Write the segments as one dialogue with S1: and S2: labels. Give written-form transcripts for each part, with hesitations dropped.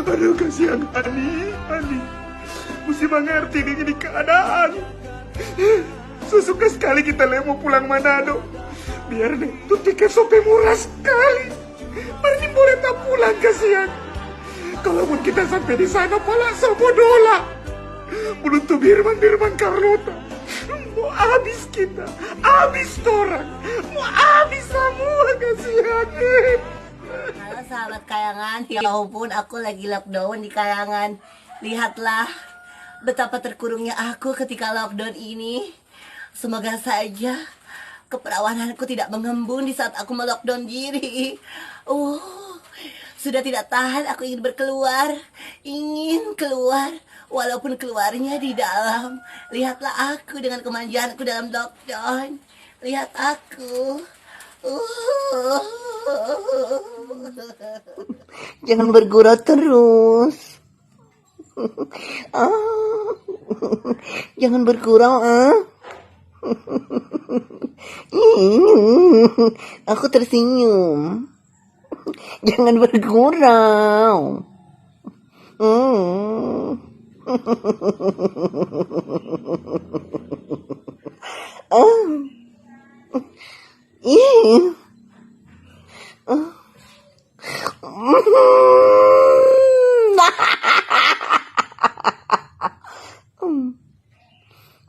S1: Aduh, kasihan Ani. Mesti mengerti ini keadaan. Sesuka sekali kita mau pulang Manado. Biar deh, tuh tiket sope murah sekali. Mari boleh tak pulang, kasihan. Kalaupun kita sampai di sana, pala Sabodola. Menutup Birman Carlota. Mau habis kita, habis orang, mau habis semua, kasihan.
S2: Halo sahabat Kayangan, ya ampun aku lagi lockdown di Kayangan. Lihatlah betapa terkurungnya aku ketika lockdown ini. Semoga saja keperawananku tidak mengembun di saat aku melockdown diri. Sudah tidak tahan, aku ingin keluar, walaupun keluarnya di dalam. Lihatlah aku dengan kemanjaanku dalam lockdown. Lihat aku.
S3: Jangan bergurau terus. Jangan bergurau, Aku tersenyum. Jangan bergurau.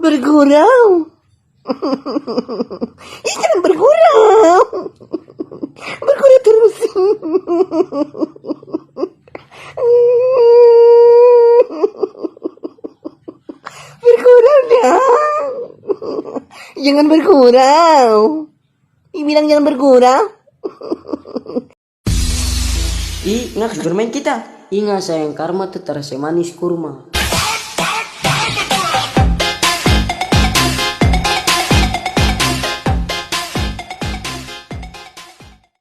S3: Bergurau. Jangan bergurau. Bergurau terus. Bergurau dong. Jangan bergurau. Bilang jangan bergurau.
S4: Ingat bermain kita. Ingat sayang, karma itu terasa manis kurma.